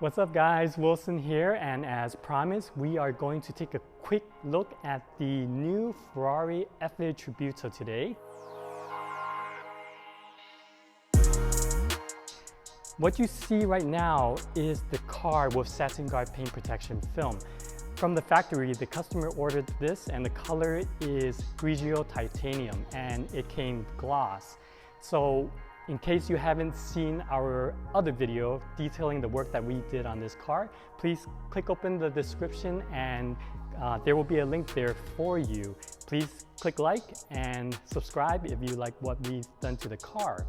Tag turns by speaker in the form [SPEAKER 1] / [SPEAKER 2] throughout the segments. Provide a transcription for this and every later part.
[SPEAKER 1] What's up guys, Wilson here, and as promised we are going to take a quick look at the new Ferrari F8 Tributo today. What you see right now is the car with satin guard paint protection film. From the factory, the customer ordered this and the color is Grigio titanium and it came gloss. So in case you haven't seen our other video detailing the work that we did on this car, please click open the description and there will be a link there for you. Please click like and subscribe if you like what we've done to the car.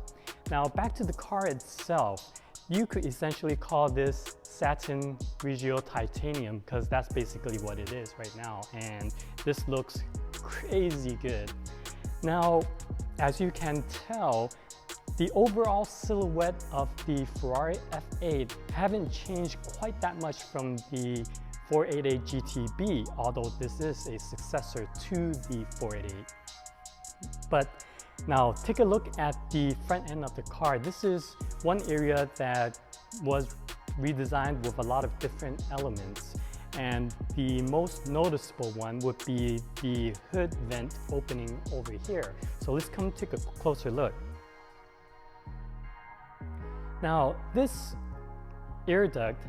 [SPEAKER 1] Now back to the car itself, you could essentially call this satin Grigio titanium because that's basically what it is right now, and this looks crazy good. Now as you can tell, the overall silhouette of the Ferrari F8 haven't changed quite that much from the 488 GTB, although this is a successor to the 488. But now take a look at the front end of the car. This is one area that was redesigned with a lot of different elements, and the most noticeable one would be the hood vent opening over here. So let's come take a closer look. Now, this air duct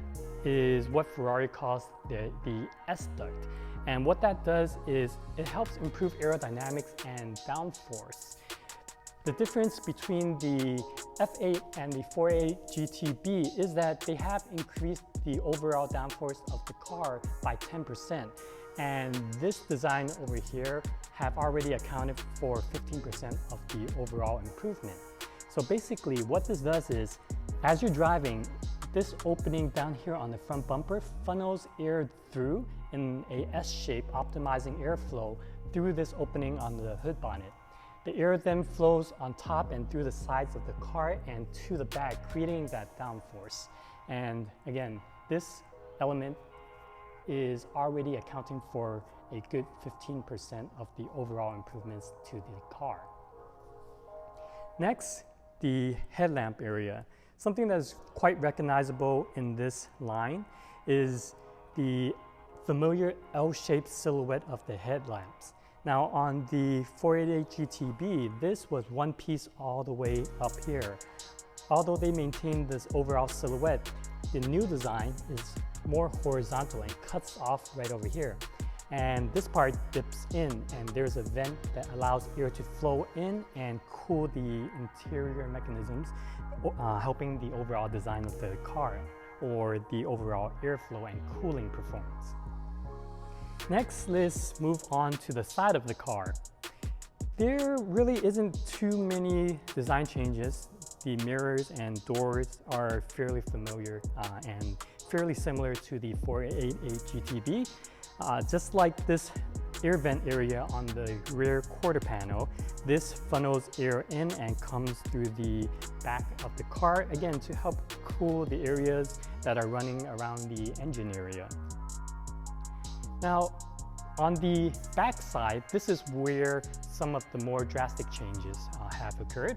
[SPEAKER 1] is what Ferrari calls the S-duct. And what that does is it helps improve aerodynamics and downforce. The difference between the F8 and the 488 GTB is that they have increased the overall downforce of the car by 10%. And this design over here have already accounted for 15% of the overall improvement. So basically what this does is, as you're driving, this opening down here on the front bumper funnels air through in a S shape, optimizing airflow through this opening on the hood bonnet. The air then flows on top and through the sides of the car and to the back, creating that downforce. And again, this element is already accounting for a good 15% of the overall improvements to the car. Next, the headlamp area. Something that's quite recognizable in this line is the familiar L-shaped silhouette of the headlamps. Now on the 488 GTB, this was one piece all the way up here. Although they maintained this overall silhouette, the new design is more horizontal and cuts off right over here. And this part dips in, and there's a vent that allows air to flow in and cool the interior mechanisms, helping the overall design of the car or the overall airflow and cooling performance. Next, let's move on to the side of the car. There really isn't too many design changes. The mirrors and doors are fairly familiar and fairly similar to the 488 GTB. Just like this air vent area on the rear quarter panel, this funnels air in and comes through the back of the car, again to help cool the areas that are running around the engine area. Now, on the back side, this is where some of the more drastic changes have occurred.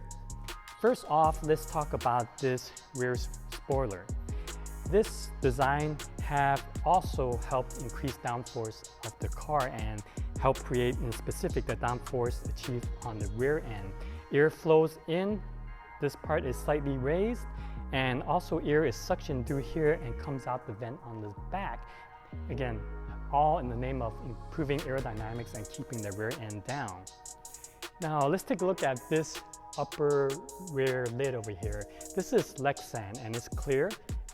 [SPEAKER 1] First off, let's talk about this rear spoiler. This design have also helped increase downforce of the car and help create in specific the downforce achieved on the rear end. Air flows in, this part is slightly raised, and also air is suctioned through here and comes out the vent on the back. Again, all in the name of improving aerodynamics and keeping the rear end down. Now let's take a look at this upper rear lid over here. This is Lexan and it's clear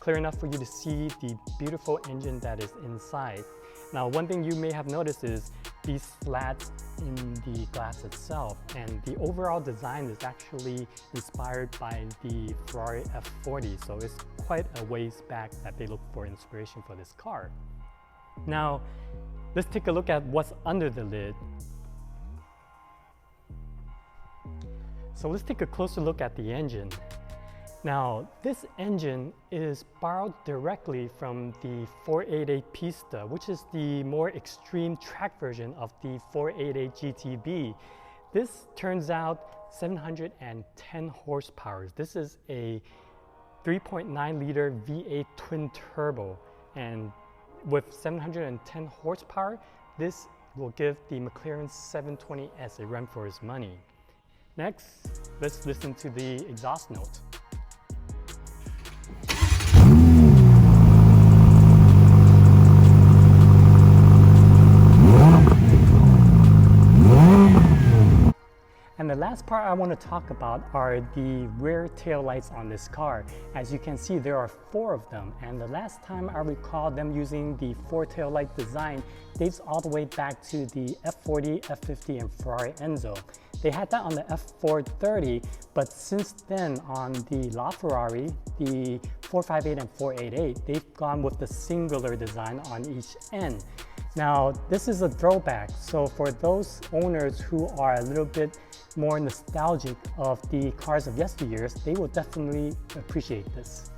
[SPEAKER 1] enough for you to see the beautiful engine that is inside. Now one thing you may have noticed is these slats in the glass itself, and the overall design is actually inspired by the Ferrari F40, so it's quite a ways back that they look for inspiration for this car. Now let's take a look at what's under the lid. So let's take a closer look at the engine. Now, this engine is borrowed directly from the 488 Pista, which is the more extreme track version of the 488 GTB. This turns out 710 horsepower. This is a 3.9-liter V8 twin turbo, and with 710 horsepower, this will give the McLaren 720S a run for its money. Next, let's listen to the exhaust note. And the last part I want to talk about are the rear tail lights on this car. As you can see, there are 4 of them, and the last time I recall them using the 4 tail light design dates all the way back to the F40, F50, and Ferrari Enzo. They had that on the F430, but since then on the LaFerrari, the 458 and 488, they've gone with the singular design on each end. Now, this is a throwback, so for those owners who are a little bit more nostalgic of the cars of yesteryears, they will definitely appreciate this.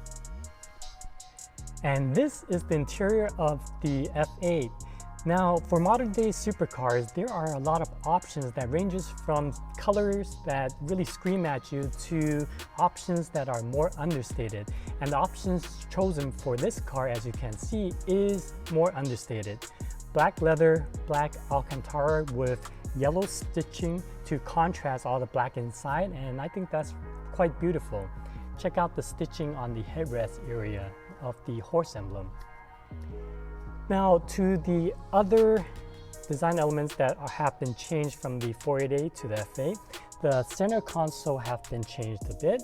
[SPEAKER 1] And this is the interior of the F8. Now, for modern day supercars, there are a lot of options that ranges from colors that really scream at you to options that are more understated. And the options chosen for this car, as you can see, is more understated. Black leather, black Alcantara with yellow stitching to contrast all the black inside, and I think that's quite beautiful. Check out the stitching on the headrest area of the horse emblem. Now to the other design elements that have been changed from the 488 to the F8. The center console have been changed a bit.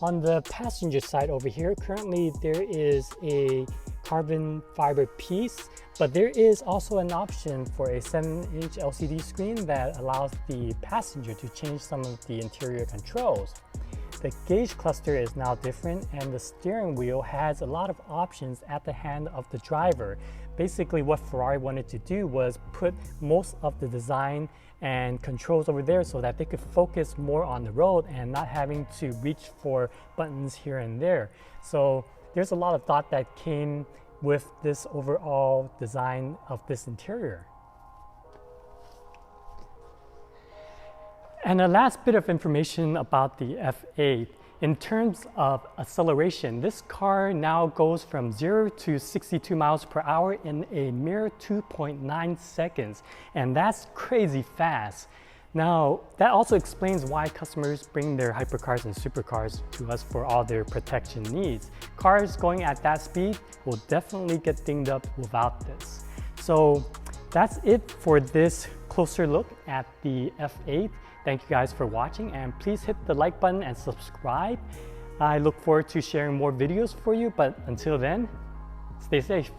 [SPEAKER 1] On the passenger side over here, currently there is a carbon fiber piece, but there is also an option for a 7-inch LCD screen that allows the passenger to change some of the interior controls. The gauge cluster is now different, and the steering wheel has a lot of options at the hand of the driver. Basically, what Ferrari wanted to do was put most of the design and controls over there so that they could focus more on the road and not having to reach for buttons here and there. So there's a lot of thought that came with this overall design of this interior. And the last bit of information about the F8. In terms of acceleration, this car now goes from 0 to 62 miles per hour in a mere 2.9 seconds, and that's crazy fast. Now, that also explains why customers bring their hypercars and supercars to us for all their protection needs. Cars going at that speed will definitely get dinged up without this. So that's it for this closer look at the F8. Thank you guys for watching, and please hit the like button and subscribe. I look forward to sharing more videos for you, but until then, stay safe.